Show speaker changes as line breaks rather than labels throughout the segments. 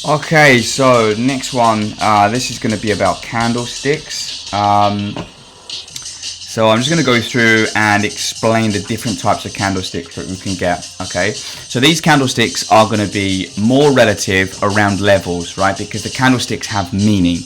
Okay, so next one, this is going to be about candlesticks. So I'm just going to go through and explain the different types of candlesticks that we can get. Okay, so these candlesticks are going to be more relative around levels, right? Because the candlesticks have meaning,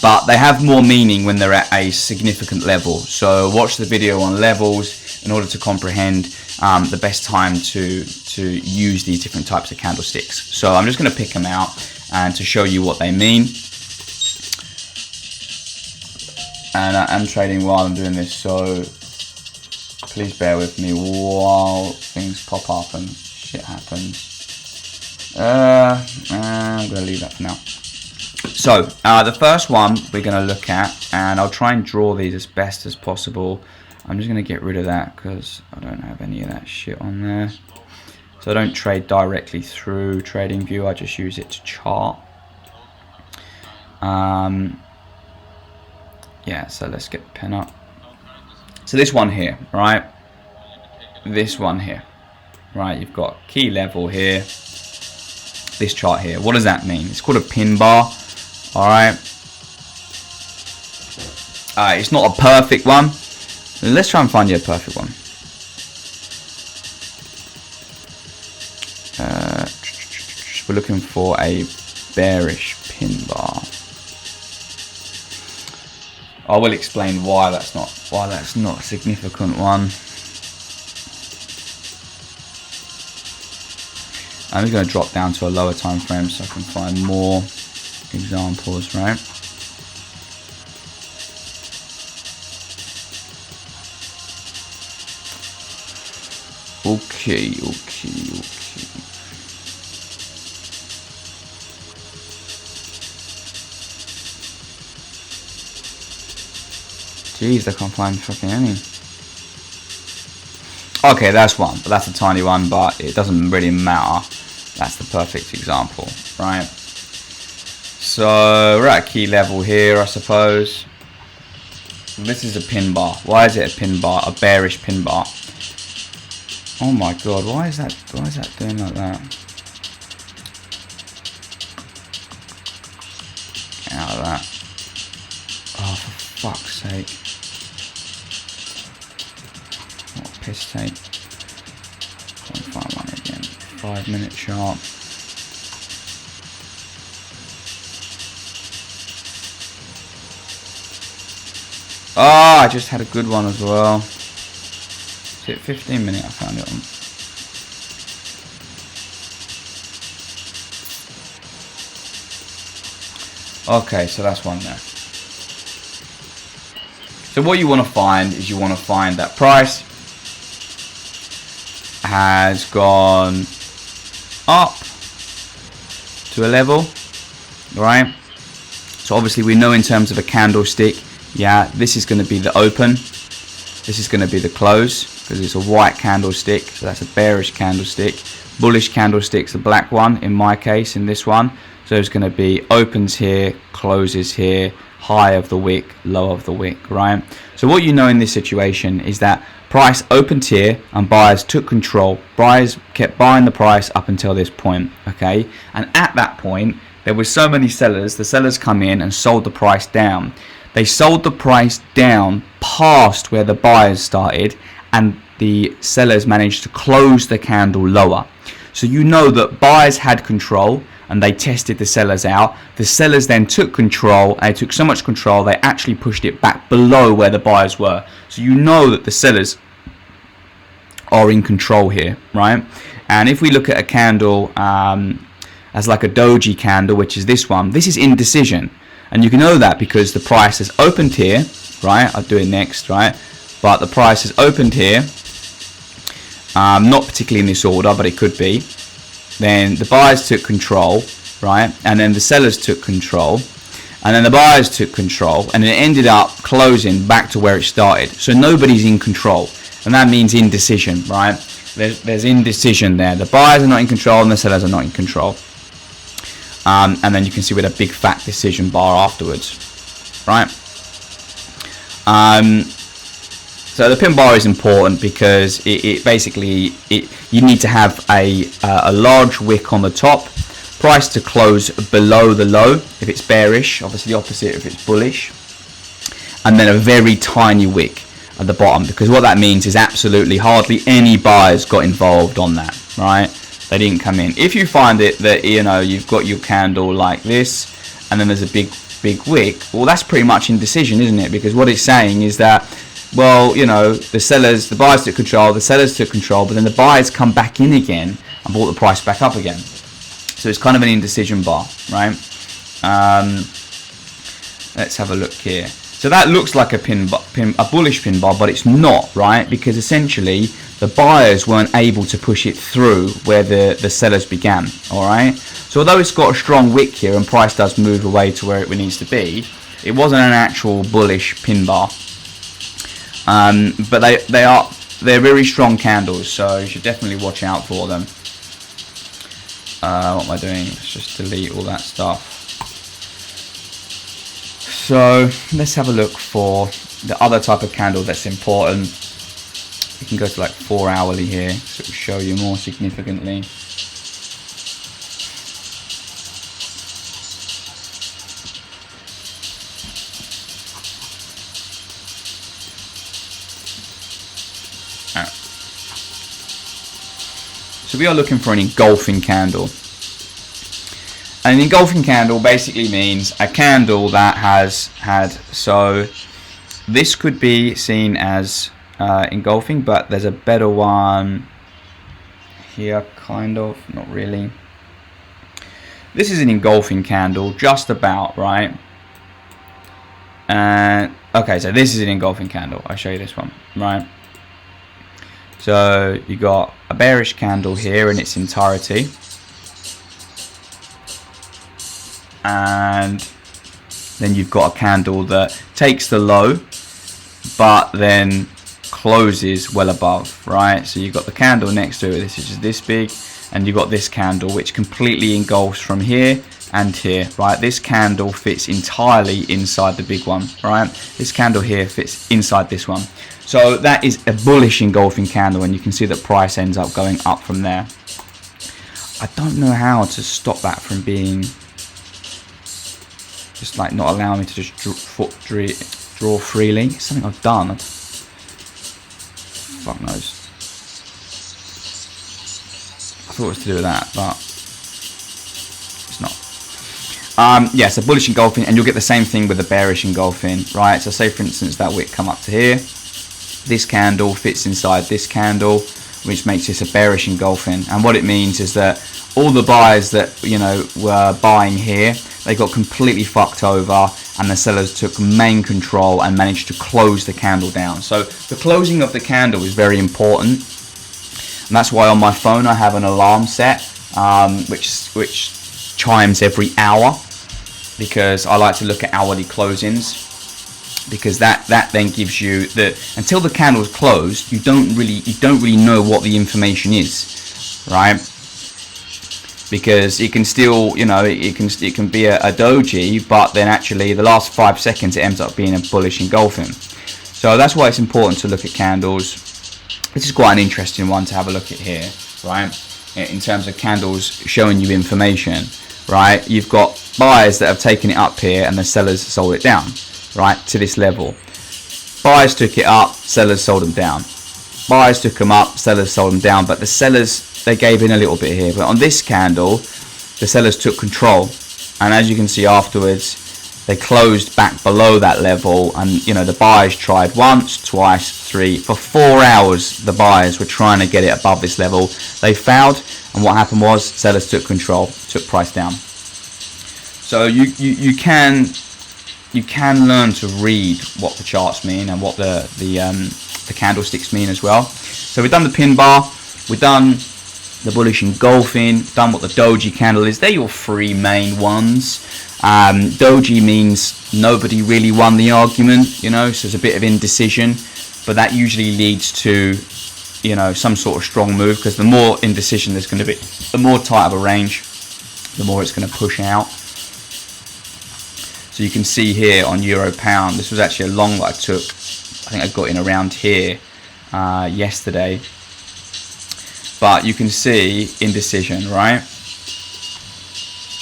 but they have more meaning when they're at a significant level. So watch the video on levels in order to comprehend the best time to use these different types of candlesticks. So I'm just going to pick them out and to show you what they mean. And I am trading while I'm doing this, so please bear with me while things pop up and shit happens. I'm going to leave that for now. So the first one we're going to look at, and I'll try and draw these as best as possible. I'm just going to get rid of that because I don't have any of that shit on there. So I don't trade directly through TradingView, I just use it to chart. Yeah, so let's get the pen up. So this one here, right? This one here, right? You've got key level here. This chart here. What does that mean? It's called a pin bar. All right. It's not a perfect one. Let's try and find you a perfect one. We're looking for a bearish pin bar. I will explain why that's not a significant one. I'm just going to drop down to a lower time frame so I can find more examples, right? Okay. Jeez, I can't find fucking any. Okay, that's one, but that's a tiny one, but it doesn't really matter. That's the perfect example, right? So we're at a key level here, I suppose. This is a pin bar. Why is it a pin bar? A bearish pin bar. Oh my god, why is that doing like that? Get out of that. Oh, for fuck's sake. What a piss take. Can't find one again. 5 minute chart. Ah, I just had a good one as well. Is it 15 minute? I found it on. Okay, so that's one there. So what you want to find is you want to find that price has gone up to a level, right? So obviously we know in terms of a candlestick, yeah, this is going to be the open, this is going to be the close, because it's a white candlestick, so that's a bearish candlestick. Bullish candlestick's the black one in my case, in this one. So it's going to be opens here, closes here, high of the wick, low of the wick, right? So what you know in this situation is that price opened here and buyers took control. Buyers kept buying the price up until this point, okay? And at that point, there were so many sellers, the sellers come in and sold the price down. They sold the price down past where the buyers started, and the sellers managed to close the candle lower. So you know that buyers had control and they tested the sellers out. The sellers then took control, and they took so much control they actually pushed it back below where the buyers were. So you know that the sellers are in control here, right? And if we look at a candle as like a Doji candle, which is this one, this is indecision. And you can know that because the price has opened here, right? I'll do it next, right? But the price has opened here, not particularly in this order, but it could be. Then the buyers took control, right? And then the sellers took control, and then the buyers took control, and it ended up closing back to where it started. So nobody's in control, and that means indecision, right? There's indecision there. The buyers are not in control and the sellers are not in control. And then you can see with a big fat decision bar afterwards, right? So the pin bar is important because it basically you need to have a large wick on the top price to close below the low if it's bearish, obviously the opposite if it's bullish, and then a very tiny wick at the bottom, because what that means is absolutely hardly any buyers got involved on that, right? They didn't come in. If you find it that, you know, you've got your candle like this and then there's a big wick, well, that's pretty much indecision, isn't it? Because what it's saying is that, well, you know, the buyers took control, the sellers took control, but then the buyers come back in again and brought the price back up again. So it's kind of an indecision bar, right? Let's have a look here. So that looks like a bullish pin bar, but it's not, right? Because essentially the buyers weren't able to push it through where the sellers began, all right? So although it's got a strong wick here and price does move away to where it needs to be, it wasn't an actual bullish pin bar. But they're very strong candles, so you should definitely watch out for them. What am I doing? Let's just delete all that stuff. So let's have a look for the other type of candle that's important. You can go to like 4 hourly here, so it will show you more significantly. So we are looking for an engulfing candle. An engulfing candle basically means a candle that has had, so this could be seen as engulfing, but there's a better one here, kind of, not really. This is an engulfing candle, just about, right? Okay, so this is an engulfing candle. I'll show you this one, right? So you got a bearish candle here in its entirety, and then you've got a candle that takes the low but then closes well above, right? So you've got the candle next to it, this is just this big, and you've got this candle which completely engulfs from here and here, right? This candle fits entirely inside the big one, right? This candle here fits inside this one. So that is a bullish engulfing candle, and you can see that price ends up going up from there. I don't know how to stop that from being just like not allowing me to just draw freely. It's something I've done. Fuck knows. I thought it was to do with that, but it's not. Yes, a bullish engulfing, and you'll get the same thing with a bearish engulfing, right? So say for instance that wick come up to here. This candle fits inside this candle, which makes this a bearish engulfing. And what it means is that all the buyers that, you know, were buying here, they got completely fucked over, and the sellers took main control and managed to close the candle down. So the closing of the candle is very important, and that's why on my phone I have an alarm set, which chimes every hour, because I like to look at hourly closings. Because that then gives you the, until the candle is closed, you don't really know what the information is, right? Because it can still, you know, it can be a doji, but then actually the last 5 seconds it ends up being a bullish engulfing. So that's why it's important to look at candles. This is quite an interesting one to have a look at here, right? In terms of candles showing you information, right? You've got buyers that have taken it up here and the sellers sold it down, right, to this level. Buyers took it up, sellers sold them down. Buyers took them up, sellers sold them down, but the sellers, they gave in a little bit here. But on this candle, the sellers took control, and as you can see afterwards, they closed back below that level, and you know, the buyers tried once, twice, 3, for 4 hours the buyers were trying to get it above this level. They failed, and what happened was sellers took control, took price down. So you can learn to read what the charts mean and what the candlesticks mean as well. So we've done the pin bar, we've done the bullish engulfing, done what the doji candle is. They're your 3 main ones. Doji means nobody really won the argument, you know, so there's a bit of indecision, but that usually leads to, you know, some sort of strong move, because the more indecision there's going to be, the more tight of a range, the more it's going to push out. So you can see here on euro pound, this was actually a long that I took. I think I got in around here yesterday. But you can see indecision, right?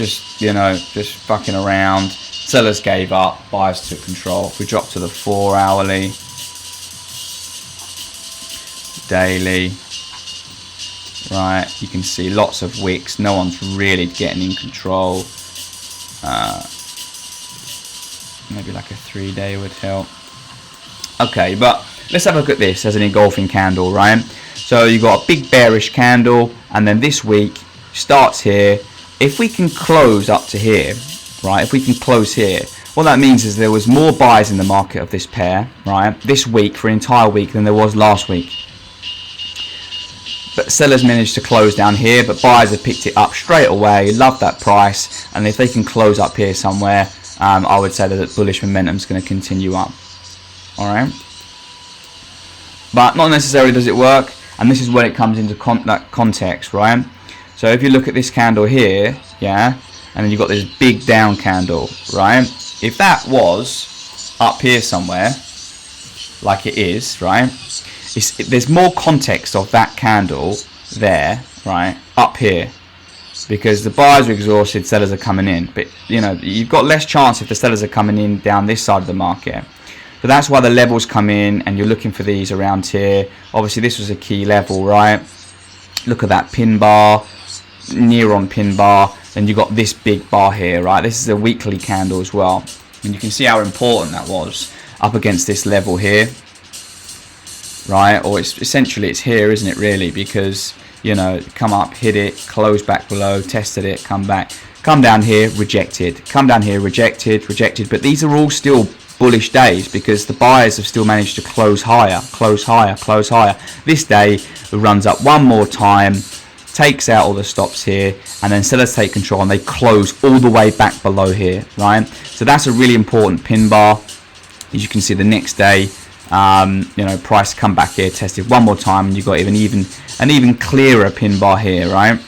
just, you know, just fucking around. Sellers gave up, buyers took control. If we drop to the 4 hourly, daily, right, you can see lots of wicks. No one's really getting in control. Maybe like a 3-day would help. Okay, but let's have a look at this as an engulfing candle, right? So you've got a big bearish candle, and then this week starts here. If we can close up to here, right, if we can close here, what that means is there was more buyers in the market of this pair, right, this week, for an entire week, than there was last week. But sellers managed to close down here, but buyers have picked it up straight away. Love that price, and if they can close up here somewhere, I would say that the bullish momentum is going to continue up. All right, but not necessarily does it work, and this is when it comes into that context, right? So if you look at this candle here, yeah, and then you've got this big down candle, right? If that was up here somewhere, like it is, right? There's more context of that candle there, right, up here, because the buyers are exhausted, sellers are coming in. But you know, you've got less chance if the sellers are coming in down this side of the market. So that's why the levels come in, and you're looking for these around here. Obviously, this was a key level, right? Look at that pin bar, near on pin bar. Then you got this big bar here, right? This is a weekly candle as well, and you can see how important that was up against this level here, right? Or it's essentially it's here, isn't it? Really, because you know, come up, hit it, close back below, tested it, come back, come down here, rejected, come down here, rejected, rejected. But these are all still bullish days because the buyers have still managed to close higher, close higher, close higher. This day it runs up one more time, takes out all the stops here, and then sellers take control and they close all the way back below here, right? So that's a really important pin bar. As you can see, the next day, you know, price come back here, tested one more time, and you've got an even clearer pin bar here, right?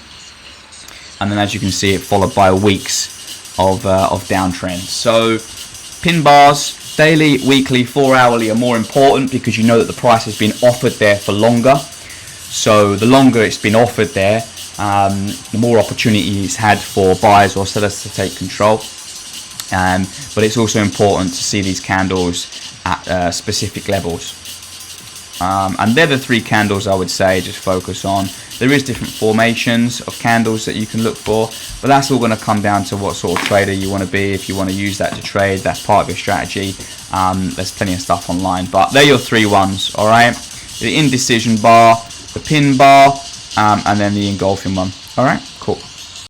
And then as you can see, it followed by weeks of downtrend. So pin bars, daily, weekly, 4 hourly are more important because you know that the price has been offered there for longer. So the longer it's been offered there, the more opportunity it's had for buyers or sellers to take control. But it's also important to see these candles at specific levels. And they're the 3 candles I would say just focus on. There is different formations of candles that you can look for, but that's all going to come down to what sort of trader you want to be. If you want to use that to trade, that's part of your strategy. There's plenty of stuff online, but they're your 3 ones, all right? The indecision bar, the pin bar, and then the engulfing one. All right, cool.